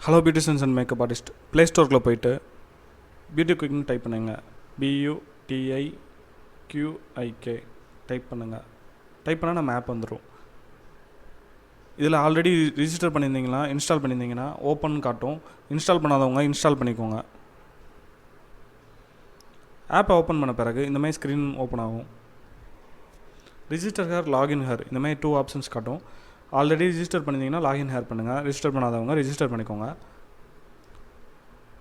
Hello beauticians and makeup artist play ஸ்டோரில் போய்ட்டு பியூட்டிக்விக்னு டைப் பண்ணுங்கள். BUTIQIK டைப் பண்ணுங்கள். டைப் பண்ணால் நம்ம ஆப் வந்துடும். இதில் ஆல்ரெடி ரிஜிஸ்டர் பண்ணியிருந்தீங்கன்னா இன்ஸ்டால் பண்ணியிருந்தீங்கன்னா ஓப்பன் காட்டும். இன்ஸ்டால் பண்ணாதவங்க இன்ஸ்டால் பண்ணிக்கோங்க. ஆப்பை ஓப்பன் பண்ண பிறகு இந்த மாதிரி ஸ்க்ரீன் ஓப்பன் ஆகும். ரிஜிஸ்டர் ஹேர், லாகின் ஹேர், இந்த மாதிரி 2 ஆப்ஷன்ஸ் காட்டும். ஆல்ரெடி ரிஜிஸ்டர் பண்ணியிருந்தீங்கன்னா லாகின் ஹேர் பண்ணுங்கள். ரிஜிஸ்டர் பண்ணாதவங்க ரிஜிஸ்டர் பண்ணிக்கோங்க.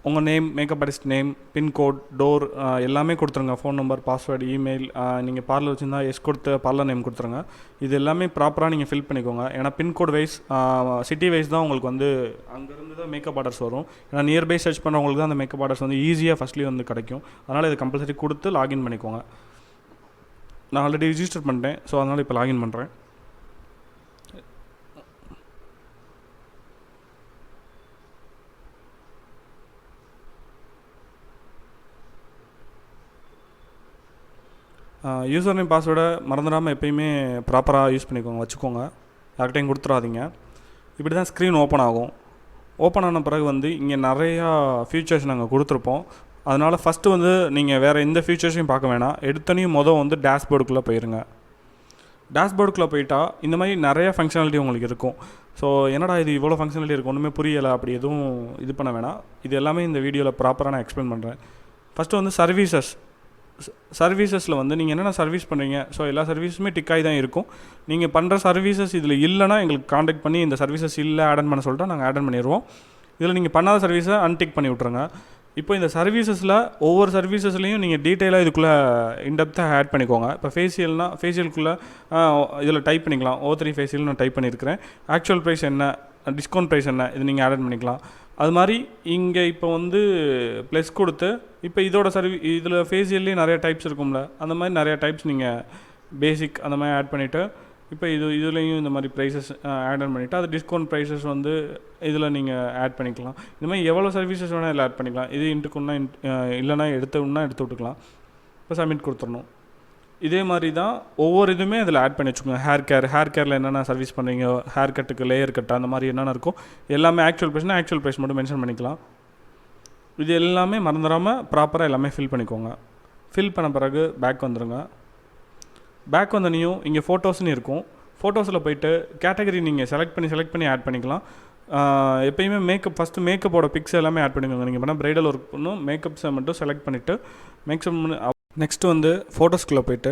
உங்கள் name, makeup artist name, pincode, door எல்லாமே கொடுத்துருங்க. ஃபோன் நம்பர், பாஸ்வேர்டு, இமெயில், நீங்கள் பார்லர் வச்சுருந்தா கொடுத்து பார்லர் நேம் கொடுத்துருங்க. இது எல்லாமே ப்ராப்பராக நீங்கள் ஃபில் பண்ணிக்கோங்க. ஏன்னா பின்கோட் வைஸ், சிட்டி வைஸ் தான் உங்களுக்கு வந்து அங்கேருந்து தான் மேக்கப் ஆர்டர்ஸ் வரும். ஏன்னா நியர்பை சர்ச் பண்ணுறவங்களுக்கு தான் அந்த மேக்கப் ஆர்டர்ஸ் வந்து ஈஸியாக ஃபஸ்ட்லி வந்து கிடைக்கும். அதனால் இது கம்பல்சரி கொடுத்து லாகின் பண்ணிக்கோங்க. நான் ஆல்ரெடி ரிஜிஸ்டர் பண்ணிட்டேன், ஸோ அதனால் இப்போ லாகின் பண்ணுறேன். யூசர் நேம், பாஸ்வேர்டை மறந்துடாமல் எப்பயுமே ப்ராப்பராக யூஸ் பண்ணிக்கோங்க, வச்சுக்கோங்க. யார்கிட்டையும் கொடுத்துடாதீங்க. இப்படி தான் ஸ்க்ரீன் ஓப்பன் ஆகும். ஓப்பன் ஆன பிறகு வந்து இங்கே நிறையா ஃபீச்சர்ஸ் நாங்கள் கொடுத்துருப்போம். அதனால் ஃபஸ்ட்டு வந்து நீங்கள் வேறு எந்த ஃபீச்சர்ஸையும் பார்க்க வேணாம். எடுத்தனையும் வந்து டேஷ்போர்டுக்குள்ளே போயிருங்க. டேஷ்போர்டுக்குள்ளே போயிட்டா இந்த மாதிரி நிறையா ஃபங்க்ஷனாலிட்டி உங்களுக்கு இருக்கும். ஸோ என்னடா இது இவ்வளோ ஃபங்க்ஷனாலிட்டி இருக்குது, ஒன்றுமே புரியலை, அப்படி எதுவும் இது பண்ண வேணாம். இது எல்லாமே இந்த வீடியோவில் ப்ராப்பராக நான் எக்ஸ்பிளைன் பண்ணுறேன். ஃபஸ்ட்டு வந்து சர்வீசஸில் வந்து நீங்கள் என்னென்ன சர்வீஸ் பண்ணுறீங்க, ஸோ எல்லா சர்வீஸுமே டிக்காகி தான் இருக்கும். நீங்கள் பண்ணுற சர்வீசஸ் இதில் இல்லைனா எங்களுக்கு காண்டாக்ட் பண்ணி இந்த சர்வீசஸ் இல்லை ஆட் பண்ண சொல்லிட்டு நாங்கள் ஆட் பண்ணிடுவோம். இதில் நீங்கள் பண்ணாத சர்வீஸை அன்டிக் பண்ணி விட்ருங்க. இப்போ இந்த சர்வீசஸில் ஒவ்வொரு சர்வீசஸ்லையும் நீங்கள் டீட்டெயிலாக இதுக்குள்ளே இன்டெப்த்தாக ஆட் பண்ணிக்கோங்க. இப்போ ஃபேஷியலுக்குள்ளே இதில் டைப் பண்ணிக்கலாம். O3 ஃபேஷியல் நான் டைப் பண்ணியிருக்கிறேன். ஆக்சுவல் ப்ரைஸ் என்ன, டிஸ்கவுண்ட் ப்ரைஸ் என்ன, இது நீங்கள் ஆட் பண்ணிக்கலாம். அது மாதிரி இங்கே இப்போ வந்து ப்ளஸ் கொடுத்து இப்போ இதோட இதில் ஃபேஷியல்லேயே நிறைய டைப்ஸ் இருக்கும்ல, அந்த மாதிரி நிறையா டைப்ஸ் நீங்கள் பேசிக் அந்த மாதிரி ஆட் பண்ணிவிட்டு இப்போ இதுலேயும் இந்த மாதிரி ப்ரைஸஸ் ஆட் பண்ணிவிட்டு அது டிஸ்கவுண்ட் ப்ரைஸஸ் வந்து இதில் நீங்கள் ஆட் பண்ணிக்கலாம். இந்த மாதிரி எவ்வளோ சர்வீசஸ் வேணால் இதில் ஆட் பண்ணிக்கலாம். இது இன்ட்டுக்குன்னா இல்லைனா எடுத்து விட்டுக்கலாம். இப்போ சப்மிட் கொடுத்துடணும். இதே மாதிரி தான் ஒவ்வொரு இதுவுமே இதில் ஆட் பண்ணி வச்சுக்கோங்க. ஹேர் கேரில் என்னென்ன சர்வீஸ் பண்ணுறீங்க, ஹேர் கட்டுக்கு, லேயர் கட்டு, அந்த மாதிரி என்னென்ன இருக்கும் எல்லாமே ஆக்சுவல் ப்ரைஸ் மட்டும் மென்ஷன் பண்ணிக்கலாம். இது எல்லாமே மறந்துடாமல் ப்ராப்பராக எல்லாமே ஃபில் பண்ணிக்கோங்க. ஃபில் பண்ண பிறகு பேக் வந்துடுங்க. பேக் வந்தனையும் இங்கே ஃபோட்டோஸ்னு இருக்கும். ஃபோட்டோஸில் போய்ட்டு கேட்டகரி நீங்கள் செலக்ட் பண்ணி ஆட் பண்ணிக்கலாம். எப்பயுமே ஃபஸ்ட்டு மேக்கப்போட பிக்ஸ் எல்லாமே ஆட் பண்ணிக்கோங்க. நீங்கள் பண்ணால் ப்ரைடல் ஒர்க் பண்ணணும், மேக்கப்ஸை மட்டும் செலக்ட் பண்ணிவிட்டு நெக்ஸ்ட்டு வந்து ஃபோட்டோஸ்குள்ளே போய்ட்டு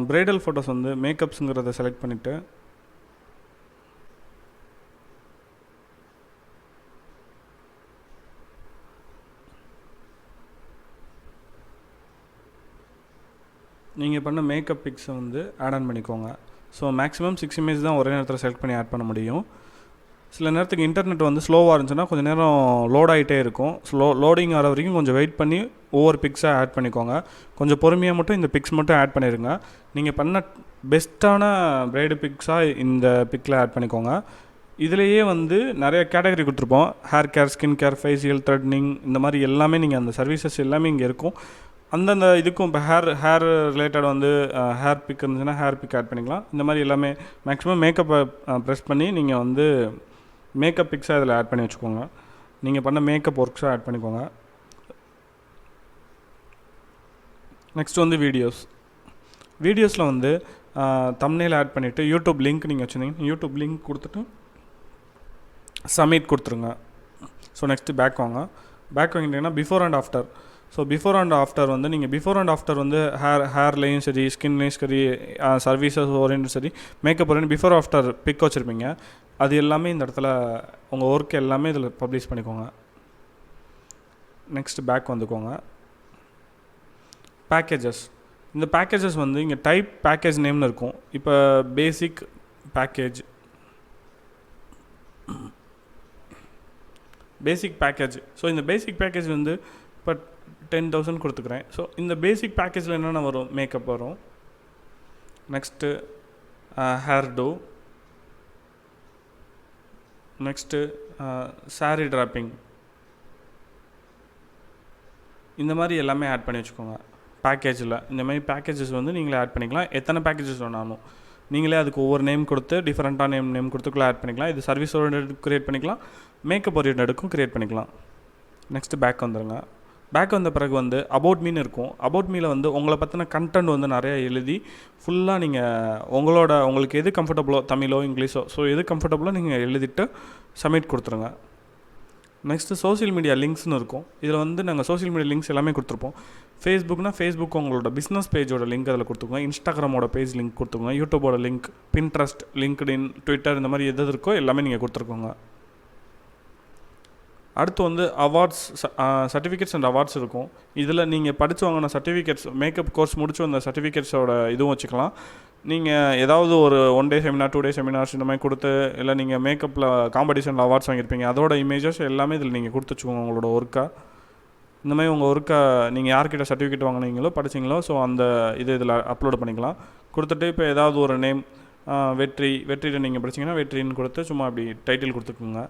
ப்ரைடல் ஃபோட்டோஸ் வந்து மேக்கப்ஸுங்கிறத செலக்ட் பண்ணிவிட்டு நீங்கள் பண்ண மேக்கப் பிக்ஸை வந்து ஆட் பண்ணிக்கோங்க. ஸோ மேக்ஸிமம் 6 இமேஜ் தான் ஒரே நேரத்தில் செலக்ட் பண்ணி ஆட் பண்ண முடியும். சில நேரத்துக்கு இன்டர்நெட் வந்து ஸ்லோவாக இருந்துச்சுன்னா கொஞ்சம் நேரம் லோட் ஆகிட்டே இருக்கும். லோடிங் ஆகிற வரைக்கும் கொஞ்சம் வெயிட் பண்ணி ஒவ்வொரு பிக்ஸாக ஆட் பண்ணிக்கோங்க. கொஞ்சம் பொறுமையாக மட்டும் இந்த பிக்ஸ் மட்டும் ஆட் பண்ணிடுங்க. நீங்கள் பண்ண பெஸ்ட்டான ப்ரைடு பிக்ஸாக இந்த பிக்கில் ஆட் பண்ணிக்கோங்க. இதிலேயே வந்து நிறைய கேட்டகரி கொடுத்துருப்போம். Hair care, skin care, facial, threatening, இந்த மாதிரி எல்லாமே நீங்கள் அந்த சர்வீசஸ் எல்லாமே இங்கே இருக்கும். அந்தந்த இதுக்கும் இப்போ ஹேர் ரிலேட்டட் வந்து ஹேர் பிக் இருந்துச்சுன்னா ஹேர் பிக் ஆட் பண்ணிக்கலாம். இந்த மாதிரி எல்லாமே மேக்ஸிமம் மேக்கப்பை ப்ரெஸ் பண்ணி நீங்கள் வந்து மேக்கப் பிக்ஸாக இதில் ஆட் பண்ணி வச்சுக்கோங்க. நீங்கள் பண்ண மேக்கப் ஒர்க்ஸாக ஆட் பண்ணிக்கோங்க. நெக்ஸ்ட் வந்து வீடியோஸில் வந்து தம்ப்நெயில் ஆட் பண்ணிவிட்டு யூடியூப் லிங்க் நீங்கள் வச்சுருந்தீங்க, யூடியூப் லிங்க் கொடுத்துட்டு சப்மிட் கொடுத்துருங்க. ஸோ நெக்ஸ்ட்டு பேக் வாங்கிட்டீங்கன்னா before and after. So before and after வந்து நீங்கள் வந்து ஹேர்லேயும் சரி, ஸ்கின்லேயும் சரி, சர்வீசஸ் ஓரியன்ட் சரி, makeup orient before after pic வச்சுருப்பீங்க. அது எல்லாமே இந்த இடத்துல உங்கள் ஒர்க் எல்லாமே இதில் பப்ளிஷ் பண்ணிக்கோங்க. நெக்ஸ்ட் பேக் வந்துக்கோங்க. இந்த பேக்கேஜஸ் வந்து இங்கே டைப் பேக்கேஜ் நேம்னு இருக்கும். இப்போ பேசிக் பேக்கேஜ், ஸோ இந்த பேசிக் பேக்கேஜ் வந்து இப்போ 10,000 கொடுத்துக்கிறேன். ஸோ இந்த பேசிக் பேக்கேஜில் என்னென்ன வரும், மேக்கப் வரும், next hairdo, next sari draping, இந்த மாதிரி எல்லாமே ஆட் பண்ணி வச்சுக்கோங்க பேக்கேஜில். இந்த மாதிரி பேக்கேஜஸ் வந்து நீங்களே ஆட் பண்ணிக்கலாம், எத்தனை பேக்கேஜஸ் வேணாலும். நீங்களே அதுக்கு ஒவ்வொரு நேம் கொடுத்து டிஃப்ரெண்ட்டாக நேம் கொடுத்துக்குள்ளே ஆட் பண்ணிக்கலாம். இது சர்வீஸ் ஓரியன்ட் க்ரியேட் பண்ணிக்கலாம், மேக்கப் ஓரியன்ட்டுக்கும் க்ரியேட் பண்ணிக்கலாம். நெக்ஸ்ட்டு பேக் வந்துடுங்க. பேக் வந்த பிறகு வந்து அபவுட் மீன்னு இருக்கும். அபவுட் மீல வந்து உங்களை பற்றின கண்டென்ட் வந்து நிறையா எழுதி ஃபுல்லாக நீங்கள் உங்களுக்கு எது கம்ஃபர்டபுளோ, தமிழோ இங்கிலீஷோ, ஸோ எது கம்ஃபர்டபுளோ நீங்கள் எழுதிட்டு சப்மிட் கொடுத்துருங்க. நெக்ஸ்ட்டு சோஷியல் மீடியா லிங்க்ஸ்னு இருக்கும். இதில் வந்து நாங்கள் சோஷியல் மீடியா லிங்க்ஸ் எல்லாமே கொடுத்துருப்போம். ஃபேஸ்புக்னா ஃபேஸ்புக் உங்களோட பிஸ்னஸ் பேஜோட லிங்க் அதில் கொடுத்துக்கோங்க. இன்ஸ்டாகிராமோட பேஜ் லிங்க் கொடுத்துக்கோங்க. யூடியூபோட லிங்க், பின்ட்ரஸ்ட், லிங்க்டின், ட்விட்டர், இந்த மாதிரி எது இருக்கோ எல்லாமே நீங்கள் கொடுத்துருக்கோங்க. அடுத்து வந்து அவார்ட்ஸ், சர்டிஃபிகேட்ஸ் அண்ட் அவார்ட்ஸ் இருக்கும். இதில் நீங்கள் படித்து வாங்கின சர்டிஃபிகேட்ஸ், மேக்கப் கோர்ஸ் முடிச்சு வந்த சர்டிஃபிகேட்ஸோட இதுவும் வச்சுக்கலாம். நீங்கள் ஏதாவது ஒரு 1 டே செமினார், 2 டே செமினார்ஸ் இந்த மாதிரி கொடுத்து, இல்லை நீங்கள் மேக்கப்பில் காம்படிஷனில் அவார்ட்ஸ் வாங்கியிருப்பீங்க, அதோட இமேஜஸ் எல்லாமே இதில் நீங்கள் கொடுத்து வச்சுக்கோங்க. உங்களோட ஒர்க்கை இந்த மாதிரி உங்கள் ஒர்க்கை நீங்கள் யார்கிட்ட சர்டிஃபிகேட் வாங்கினீங்களோ படிச்சிங்களோ, ஸோ அந்த இதில் அப்லோட் பண்ணிக்கலாம். கொடுத்துட்டு இப்போ ஏதாவது ஒரு நேம், வெற்றியில் நீங்கள் படிச்சிங்கன்னா வெற்றின்னு கொடுத்து சும்மா அப்படி டைட்டில் கொடுத்துக்குங்க.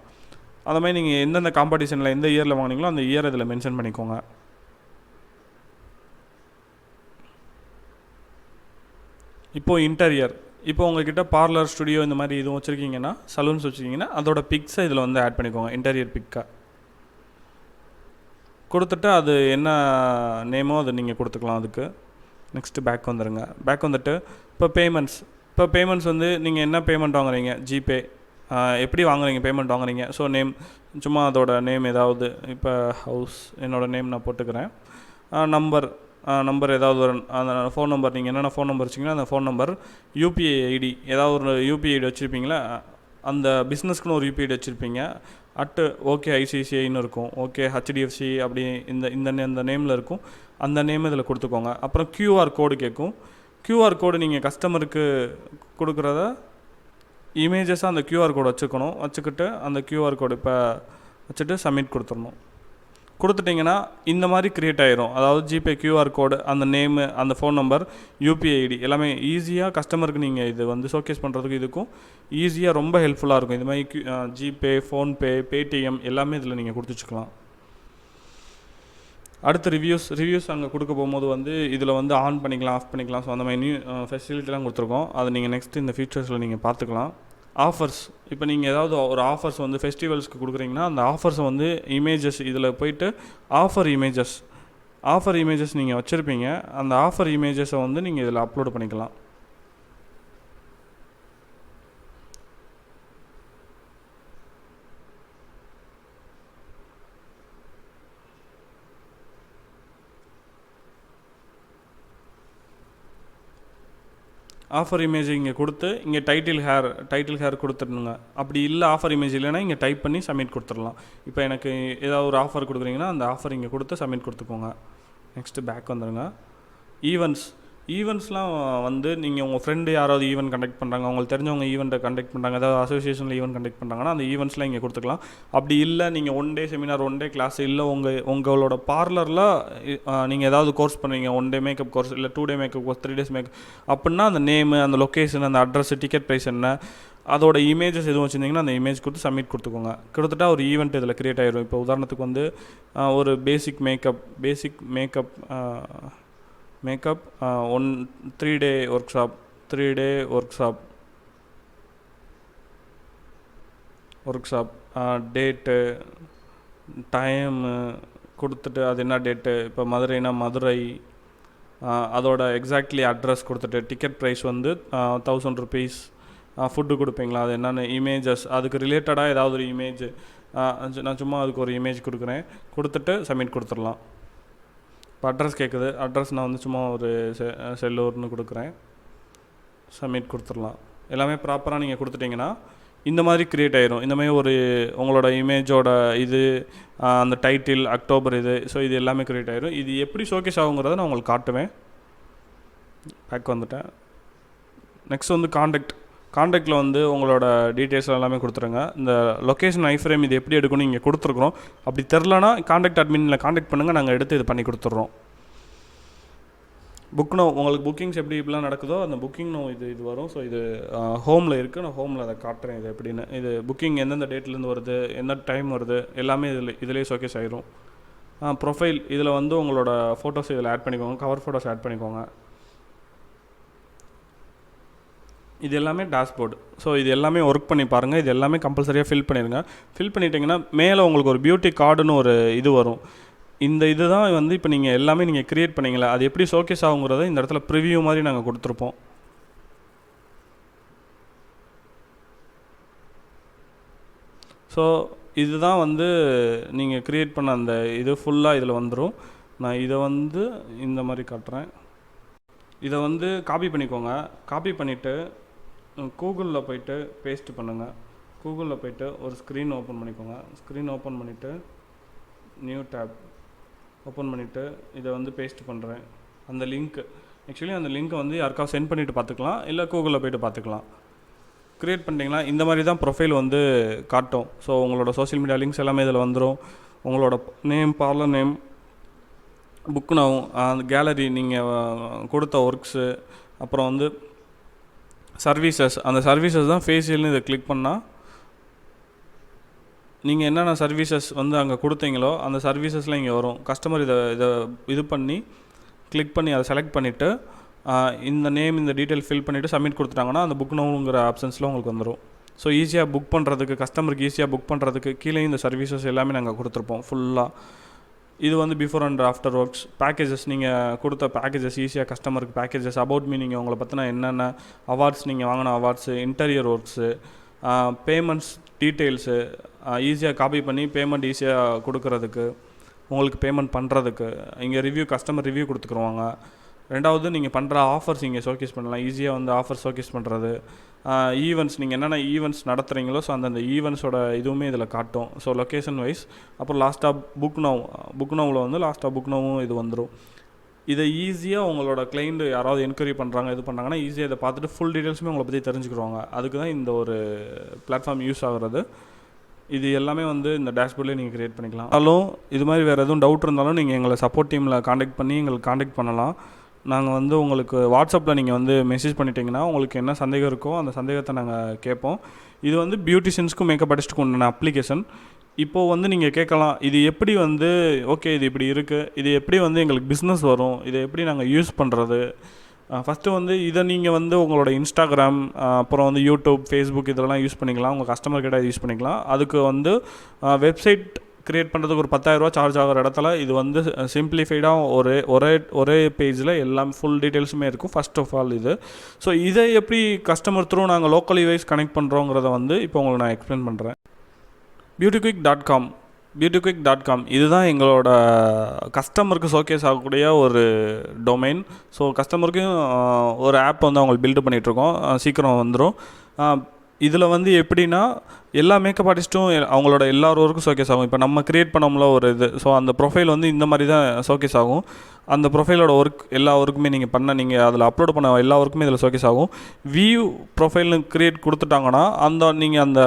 அந்த மாதிரி நீங்கள் எந்தெந்த காம்படிஷனில் எந்த இயரில் வாங்கினீங்களோ அந்த இயர் இதில் மென்ஷன் பண்ணிக்கோங்க. இப்போது இன்டீரியர், இப்போ உங்கள்கிட்ட பார்லர், ஸ்டுடியோ இந்த மாதிரி இதுவும் வச்சுருக்கீங்கன்னா, சலூன்ஸ் வச்சுருக்கீங்கன்னா அதோட பிக்ஸை இதில் வந்து ஆட் பண்ணிக்கோங்க. இன்டீரியர் பிக்கை கொடுத்துட்டு அது என்ன நேமோ அதை நீங்கள் கொடுத்துக்கலாம் அதுக்கு. நெக்ஸ்ட்டு பேக் வந்துடுங்க. பேக் வந்துட்டு இப்போ பேமெண்ட்ஸ் வந்து நீங்கள் என்ன பேமெண்ட் வாங்குறீங்க, ஜிபே எப்படி வாங்குறீங்க, பேமெண்ட் வாங்குறீங்க, ஸோ நேம் சும்மா அதோட நேம் ஏதாவது, இப்போ ஹவுஸ் என்னோடய நேம் நான் போட்டுக்கிறேன். நம்பர் ஏதாவது ஒரு அந்த ஃபோன் நம்பர், நீங்கள் என்னென்ன ஃபோன் நம்பர் வச்சிங்கன்னா அந்த ஃபோன் நம்பர், யூபிஐ ஐடி ஏதாவது ஒரு யூபிஐ ஐடி வச்சுருப்பீங்களா, அந்த பிஸ்னஸ்க்குன்னு ஒரு யூபிஐ ஐடி வச்சுருப்பீங்க. ஓகே ஐசிஐசிஐன்னு இருக்கும், ஓகே ஹெச்டிஎஃப்சி அப்படி இந்த நேமில் இருக்கும். அந்த நேம் இதில் கொடுத்துக்கோங்க. அப்புறம் கியூஆர் கோடு கேட்கும். கியூஆர் கோடு நீங்கள் கஸ்டமருக்கு கொடுக்குறத இமேஜஸாக அந்த கியூஆர் கோடு வச்சுக்கிட்டு அந்த கியூஆர் கோடு இப்போ வச்சுட்டு சப்மிட் கொடுத்துடணும். கொடுத்துட்டிங்கன்னா இந்த மாதிரி க்ரியேட் ஆகிரும். அதாவது ஜிபே கியூஆர் கோடு, அந்த நேமு, அந்த ஃபோன் நம்பர், யூபிஐ ஐடி எல்லாமே ஈஸியாக கஸ்டமருக்கு நீங்கள் இது வந்து ஷோகேஸ் பண்ணுறதுக்கு இதுக்கும் ஈஸியாக ரொம்ப ஹெல்ப்ஃபுல்லாக இருக்கும். இது மாதிரி ஜிபே, ஃபோன்பே, பேடிஎம் எல்லாமே இதில் நீங்கள் கொடுத்துச்சுக்கலாம். அடுத்து ரிவ்யூஸ் அங்கே கொடுக்க போகும்போது வந்து இதில் வந்து ஆன் பண்ணிக்கலாம், ஆஃப் பண்ணிக்கலாம். ஸோ அந்த மாதிரி நியூ ஃபெசிலிட்டிலாம் கொடுத்துருக்கோம். அதை நீங்கள் நெக்ஸ்ட்டு இந்த ஃபீச்சர்ஸில் நீங்கள் பார்த்துக்கலாம். ஆஃபர்ஸ், இப்போ நீங்கள் ஏதாவது ஒரு ஆஃபர்ஸ் வந்து ஃபெஸ்டிவல்ஸ்க்கு கொடுக்குறீங்கன்னா அந்த ஆஃபர்ஸை வந்து இமேஜஸ் இதில் போயிட்டு ஆஃபர் இமேஜஸ் நீங்கள் வச்சுருப்பீங்க. அந்த ஆஃபர் இமேஜஸை வந்து நீங்கள் இதில் அப்லோட் பண்ணிக்கலாம். ஆஃபர் இமேஜ் இங்கே கொடுத்து இங்கே டைட்டில் ஹேர் கொடுத்துடணுங்க. அப்படி இல்லை ஆஃபர் இமேஜ் இல்லைன்னா இங்கே டைப் பண்ணி சப்மிட் கொடுத்துடலாம். இப்போ எனக்கு ஏதாவது ஒரு ஆஃபர் கொடுக்குறீங்கன்னா அந்த ஆஃபர் இங்கே கொடுத்து சப்மிட் கொடுத்துக்கோங்க. நெக்ஸ்ட்டு பேக் வந்துடுங்க. ஈவெண்ட்ஸ்லாம் வந்து நீங்கள் உங்கள் ஃப்ரெண்டு யாராவது ஈவெண்ட் கண்டக்ட் பண்ணுறாங்க, உங்களுக்கு தெரிஞ்சவங்க ஈவெண்ட்டை கண்டக்ட் பண்ணுறாங்க, ஏதாவது அசோசியேஷனில் ஈவெண்ட் கண்டக்ட் பண்ணுறாங்கன்னா அந்த ஈவெண்ட்ஸ்லாம் இங்கே கொடுத்துக்கலாம். அப்படி இல்லை நீங்கள் 1 டே செமினார், 1 டே கிளாஸ், இல்லை உங்களோட பார்லரில் நீங்கள் ஏதாவது கோர்ஸ் பண்ணுவீங்க, 1 டே மேக்கப் கோர்ஸ், இல்லை 2 டே மேக்கப் கோர்ஸ், 3 டேஸ் மேக்கப் அப்படின்னா அந்த நேமு, அந்த லொக்கேஷன், அந்த அட்ரஸ், டிக்கெட் ப்ரைஸ் என்ன, அதோட இமேஜஸ் எதுவும் வச்சுருந்தீங்கன்னா அந்த இமேஜ் கொடுத்து சப்மிட் கொடுத்துக்கோங்க. கொடுத்துட்டா ஒரு ஈவெண்ட் இதில் க்ரியேட் ஆகிடும். இப்போ உதாரணத்துக்கு வந்து ஒரு basic makeup 3 day workshop date, time கொடுத்துட்டு அது என்ன டேட்டு, இப்போ மதுரைனா மதுரை, அதோட எக்ஸாக்ட்லி அட்ரஸ் கொடுத்துட்டு டிக்கெட் ப்ரைஸ் வந்து 1000 ருபீஸ், ஃபுட்டு கொடுப்பீங்களா, அது என்னென்ன இமேஜஸ், அதுக்கு ரிலேட்டடாக ஏதாவது ஒரு இமேஜ், நான் சும்மா அதுக்கு ஒரு இமேஜ் கொடுத்துட்டு சப்மிட் கொடுத்துடலாம். இப்போ அட்ரஸ் கேட்குது, அட்ரஸ் நான் வந்து சும்மா ஒரு செல்லூர்னு கொடுக்குறேன், சப்மிட் கொடுத்துடலாம். எல்லாமே ப்ராப்பராக நீங்கள் கொடுத்துட்டிங்கன்னா இந்த மாதிரி க்ரியேட் ஆகிரும். இந்த மாதிரி ஒரு உங்களோட இமேஜோட இது, அந்த டைட்டில், அக்டோபர் இது, ஸோ இது எல்லாமே க்ரியேட் ஆகிரும். இது எப்படி ஷோகேஸ் ஆகுங்கிறத நான் உங்களுக்கு காட்டுவேன். பேக் வந்துட்டேன். நெக்ஸ்ட் வந்து காண்டாக்டில் வந்து உங்களோட டீட்டெயில்ஸ் எல்லாமே கொடுத்துருங்க. இந்த லொக்கேஷன் ஐஃப்ரேம் இது எப்படி எடுக்கணும் இங்கே கொடுத்துருக்குறோம். அப்படி தெரிலனா காண்டாக்ட் அட்மினில் காண்டாக்ட் பண்ணுங்கள், நாங்கள் எடுத்து இது பண்ணி கொடுத்துட்றோம். உங்களுக்கு புக்கிங்ஸ் இப்படிலாம் நடக்குதோ அந்த புக்கிங் இது வரும். ஸோ இது ஹோமில் இருக்குது, நான் ஹோமில் அதை காட்டுறேன் இது எப்படின்னு. இது புக்கிங் எந்தெந்த டேட்லேருந்து வருது, எந்த டைம் வருது எல்லாமே இதிலே ஷோகேஸ் ஆகிரும். ப்ரொஃபைல் இதில் வந்து உங்களோட ஃபோட்டோஸ் இதில் ஆட் பண்ணிக்கோங்க, கவர் ஃபோட்டோஸ் ஆட் பண்ணிக்கோங்க. இது எல்லாமே டேஷ்போர்டு. ஸோ இது எல்லாமே ஒர்க் பண்ணி பாருங்கள். இது எல்லாமே கம்பல்சரியாக ஃபில் பண்ணிடுங்க. ஃபில் பண்ணிட்டீங்கன்னா மேலே உங்களுக்கு ஒரு பியூட்டி கார்டுன்னு ஒரு இது வரும். இந்த இது தான் வந்து இப்போ நீங்கள் எல்லாமே நீங்கள் க்ரியேட் பண்ணிங்களா, அது எப்படி ஷோகேஸ் ஆகுங்கிறத இந்த இடத்துல ப்ரிவ்யூ மாதிரி நாங்கள் கொடுத்துருப்போம். ஸோ இதுதான் வந்து நீங்கள் க்ரியேட் பண்ண அந்த இது ஃபுல்லாக இதில் வந்துடும். நான் இதை வந்து இந்த மாதிரி காட்டுறேன். இதை வந்து காப்பி பண்ணிக்கோங்க. காப்பி பண்ணிவிட்டு கூகுளில் போய்ட்டு பேஸ்ட் பண்ணுங்கள். கூகுளில் போய்ட்டு ஒரு ஸ்க்ரீன் ஓப்பன் பண்ணிக்கோங்க. ஸ்க்ரீன் ஓப்பன் பண்ணிவிட்டு நியூ டேப் ஓப்பன் பண்ணிவிட்டு இதை வந்து பேஸ்ட் பண்ணுறேன். அந்த லிங்க்கு ஆக்சுவலி அந்த லிங்க்கை வந்து யாருக்காவது சென்ட் பண்ணிவிட்டு பார்த்துக்கலாம், இல்லை கூகுளில் போய்ட்டு பார்த்துக்கலாம். க்ரியேட் பண்ணிட்டீங்கன்னா இந்த மாதிரி தான் ப்ரொஃபைல் வந்து காட்டும். ஸோ உங்களோட சோஷியல் மீடியா லிங்க்ஸ் எல்லாமே இதில் வந்துடும். உங்களோட name, parlour name, book now, அந்த கேலரி, நீங்கள் கொடுத்த ஒர்க்ஸு, அப்புறம் வந்து சர்வீசஸ். அந்த சர்வீசஸ் தான் ஃபேஷியல்னு இதை கிளிக் பண்ணால் நீங்கள் என்னென்ன சர்வீசஸ் வந்து அங்கே கொடுத்தீங்களோ அந்த சர்வீசஸ்லாம் இங்கே வரும். கஸ்டமர் இது பண்ணி கிளிக் பண்ணி அதை செலக்ட் பண்ணிவிட்டு இந்த நேம், இந்த டீட்டெயில் ஃபில் பண்ணிவிட்டு சப்மிட் கொடுத்துட்டாங்கன்னா அந்த புக் நவுங்கிற ஆப்ஷன்ஸில் உங்களுக்கு வந்துடும். ஸோ ஈஸியாக புக் பண்ணுறதுக்கு, கஸ்டமருக்கு ஈஸியாக புக் பண்ணுறதுக்கு கீழே இந்த சர்வீசஸ் எல்லாமே நாங்கள் கொடுத்துருப்போம் ஃபுல்லாக. இது வந்து before and after works. Packages, நீங்கள் கொடுத்த பேக்கேஜஸ் ஈஸியாக கஸ்டமருக்கு பேக்கேஜஸ், அபவுட் மீ, நீங்கள் உங்களை பற்றின என்னென்ன அவார்ட்ஸ், நீங்கள் வாங்கின awards, interior works, payments details ஈஸியாக காப்பி பண்ணி பேமெண்ட் ஈஸியாக கொடுக்கறதுக்கு, உங்களுக்கு பேமெண்ட் பண்ணுறதுக்கு இங்கே ரிவ்யூ, கஸ்டமர் ரிவ்யூ கொடுத்துக்குருவாங்க. ரெண்டாவது நீங்கள் பண்ணுற ஆஃபர்ஸ் இங்கே ஷோகேஸ் பண்ணலாம். ஈஸியாக வந்து ஆஃபர் ஷோகேஸ் பண்ணுறது. ஈவெண்ட்ஸ், நீங்கள் என்னென்ன ஈவெண்ட்ஸ் நடத்துகிறீங்களோ ஸோ அந்தந்த ஈவெண்ட்ஸோட இதுவுமே இதில் காட்டும். So location wise. அப்புறம் லாஸ்ட்டாக புக் நவ்வில் வந்து லாஸ்ட்டாக புக் நவ்வும் இது வந்துடும். இதை ஈஸியாக உங்களோட கிளைண்ட் யாராவது என்கொயரி பண்ணுறாங்க, இது பண்ணுறாங்கன்னா ஈஸியாக இதை பார்த்துட்டு ஃபுல் டீட்டெயில்ஸுமே உங்களை பற்றி தெரிஞ்சுக்கிடுவாங்க. அதுக்கு தான் இந்த ஒரு பிளாட்ஃபார்ம் யூஸ் ஆகிறது. இது எல்லாமே வந்து இந்த டேஷ்போர்ட்லேயே நீங்கள் க்ரியேட் பண்ணிக்கலாம். ஆனாலும் இது மாதிரி வேறு எதுவும் டவுட் இருந்தாலும் நீங்கள் எங்களை சப்போர்ட் டீமில் காண்டாக்ட் பண்ணி எங்களுக்கு காண்டாக்ட் பண்ணலாம். நாங்கள் வந்து உங்களுக்கு வாட்ஸ்அப்பில் நீங்கள் வந்து மெசேஜ் பண்ணிட்டீங்கன்னா உங்களுக்கு என்ன சந்தேகம் இருக்கோ அந்த சந்தேகத்தை நாங்கள் கேட்போம். இது வந்து பியூட்டிஷியன்ஸ்க்கும் மேக்கப் ஆர்டிஸ்ட்டுக்கும் உண்டான அப்ளிகேஷன். இப்போது வந்து நீங்கள் கேட்கலாம், இது எப்படி வந்து ஓகே இது இப்படி இருக்குது, இது எப்படி வந்து எங்களுக்கு பிஸ்னஸ் வரும், இதை எப்படி நாங்கள் யூஸ் பண்ணுறது? ஃபஸ்ட்டு வந்து இதை நீங்கள் வந்து உங்களோட இன்ஸ்டாகிராம், அப்புறம் வந்து யூடியூப், ஃபேஸ்புக் இதெல்லாம் யூஸ் பண்ணிக்கலாம். உங்கள் கஸ்டமர் கிட்ட யூஸ் பண்ணிக்கலாம். அதுக்கு வந்து வெப்சைட் க்ரியேட் பண்ணுறதுக்கு ஒரு 10,000 சார்ஜ் ஆகிற இடத்துல இது வந்து சிம்பிளிஃபைடாக ஒரே பேஜில் எல்லாம் ஃபுல் டீட்டெயில்ஸுமே இருக்கும். ஃபர்ஸ்ட் ஆஃப் ஆல் இது. ஸோ இதை எப்படி கஸ்டமர் த்ரூ நாங்கள் லோக்கலி வைஸ் கனெக்ட் பண்ணுறோங்கிறத வந்து இப்போ உங்களுக்கு நான் எக்ஸ்பிளைன் பண்ணுறேன். Butiqik.com இதுதான் எங்களோட கஸ்டமருக்கு ஷோகேஸ் ஆகக்கூடிய ஒரு டொமைன். ஸோ கஸ்டமருக்கும் ஒரு ஆப் வந்து அவங்களுக்கு பில்டு பண்ணிகிட்ருக்கோம். சீக்கிரம் வந்துடும். இதில் வந்து எப்படின்னா எல்லா மேக்கப் ஆர்டிஸ்ட்டும் அவங்களோட எல்லாருக்கும் ஷோகேஸ் ஆகும். இப்போ நம்ம க்ரியேட் பண்ணோம்ல ஒரு இது, ஸோ அந்த ப்ரொஃபைல் வந்து இந்த மாதிரி தான் ஷோகேஸ் ஆகும். அந்த ப்ரொஃபைலோட ஒர்க் எல்லா ஒர்க்குமே நீங்கள் அதில் அப்லோட் பண்ண எல்லா ஒர்க்குமே இதில் ஷோகேஸ் ஆகும். வியூ ப்ரொஃபைல்னு க்ரியேட் கொடுத்துட்டாங்கன்னா நீங்கள் அந்த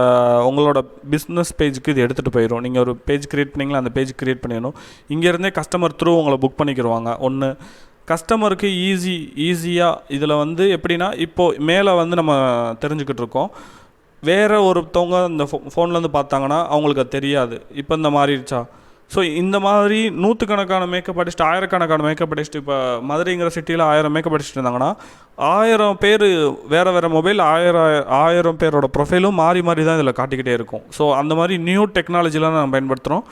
உங்களோட பிஸ்னஸ் பேஜுக்கு இது எடுத்துகிட்டு போயிடும். நீங்கள் ஒரு பேஜ் க்ரியேட் பண்ணிங்களா, அந்த பேஜ் க்ரியேட் பண்ணிடணும். இங்கேருந்தே கஸ்டமர் த்ரூ உங்களை புக் பண்ணிக்கிடுவாங்க. ஒன்று கஸ்டமருக்கு ஈஸியாக இதில் வந்து எப்படின்னா இப்போது மேலே வந்து நம்ம தெரிஞ்சுக்கிட்டு இருக்கோம். வேறு ஒருத்தவங்க இந்த ஃபோன்லேருந்து பார்த்தாங்கன்னா அவங்களுக்கு அது தெரியாது. இப்போ இந்த மாறிடுச்சா? ஸோ இந்த மாதிரி நூற்றுக்கணக்கான மேக்கப் ஆர்டிஸ்ட், ஆயிரக்கணக்கான மேக்கப் ஆர்டிஸ்ட், இப்போ மதுரைங்கிற சிட்டியில் 1000 மேக்கப் ஆர்டிஸ்ட் இருந்தாங்கன்னா 1000 பேர் வேறு மொபைல் 1000 பேரோட ப்ரொஃபைலும் மாறி தான் இதில் காட்டிக்கிட்டே இருக்கும். ஸோ அந்த மாதிரி நியூ டெக்னாலஜிலாம் நம்ம பயன்படுத்துகிறோம்.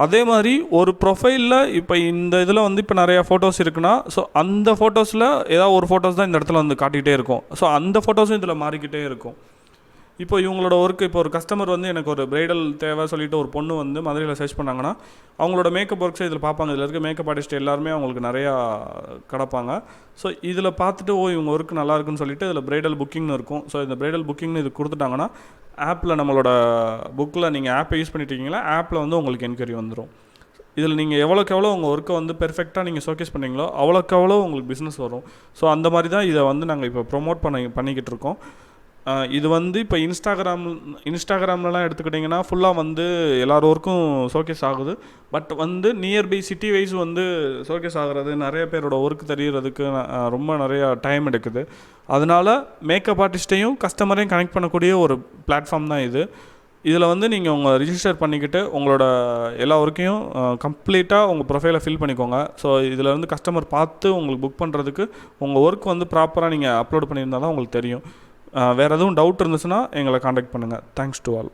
அதே மாதிரி ஒரு ப்ரொஃபைலில் இப்போ இந்த இதில் வந்து இப்போ நிறையா ஃபோட்டோஸ் இருக்குன்னா ஸோ அந்த ஃபோட்டோஸில் ஏதாவது ஒரு ஃபோட்டோஸ் தான் இந்த இடத்துல வந்து காட்டிக்கிட்டே இருக்கும். ஸோ அந்த ஃபோட்டோஸும் இதில் மாறிக்கிட்டே இருக்கும். இப்போ இவங்களோட ஒர்க்கு, இப்போ ஒரு கஸ்டமர் வந்து எனக்கு ஒரு பிரைடல் தேவை சொல்லிட்டு ஒரு பொண்ணு வந்து மதுரையில் சர்ச் பண்ணாங்கன்னா அவங்களோட மேக்கப் ஒர்க்ஸை இதில் பார்ப்பாங்க. இதில் இருக்க மேக்கப் ஆர்டிஸ்ட் எல்லாருமே அவங்களுக்கு நிறையா கிடப்பாங்க. ஸோ இதில் பார்த்துட்டு இவங்க ஒர்க் நல்லா இருக்குன்னு சொல்லிட்டு இதில் பிரைடல் புக்கிங்னு இருக்கும். ஸோ இந்த பிரைடல் புக்கிங்னு இது கொடுத்துட்டாங்கன்னா ஆப்பில் நம்மளோட புக்கில் நீங்கள் ஆப்பை யூஸ் பண்ணிட்டீங்களா, ஆப்பில் வந்து உங்களுக்கு என்கொயரி வந்துடும். இதில் நீங்கள் எவ்வளோக்கு எவ்வளோ உங்கள் ஒர்க்கை வந்து பெர்ஃபெக்டாக நீங்கள் ஷோகேஸ் பண்ணீங்களோ அவ்வளோக்கு எவ்வளோ உங்களுக்கு பிஸ்னஸ் வரும். ஸோ அந்த மாதிரி தான் இதை வந்து நாங்கள் இப்போ ப்ரொமோட் பண்ணிக்கிட்டு இருக்கோம். இது வந்து இப்போ இன்ஸ்டாகிராம்லலாம் எடுத்துக்கிட்டிங்கன்னா ஃபுல்லாக வந்து எல்லாரோருக்கும் ஷோகேஸ் ஆகுது. பட் வந்து நியர்பை சிட்டி வைஸ் வந்து ஷோகேஸ் ஆகிறது, நிறைய பேரோட ஒர்க் தெரியறதுக்கு ரொம்ப நிறையா டைம் எடுக்குது. அதனால் மேக்கப் ஆர்டிஸ்ட்டையும் கஸ்டமரையும் கனெக்ட் பண்ணக்கூடிய ஒரு பிளாட்ஃபார்ம் தான் இது. இதில் வந்து நீங்கள் உங்கள் ரிஜிஸ்டர் பண்ணிக்கிட்டு உங்களோட எல்லா ஒர்க்கையும் கம்ப்ளீட்டாக உங்கள் ப்ரொஃபைலை ஃபில் பண்ணிக்கோங்க. ஸோ இதில் வந்து கஸ்டமர் பார்த்து உங்களுக்கு புக் பண்ணுறதுக்கு உங்கள் ஒர்க் வந்து ப்ராப்பராக நீங்கள் அப்லோட் பண்ணியிருந்தால் தான் உங்களுக்கு தெரியும். வேறு எதுவும் டவுட் இருந்துச்சுன்னா எங்களை காண்டாக்ட் பண்ணுங்கள். Thanks to all.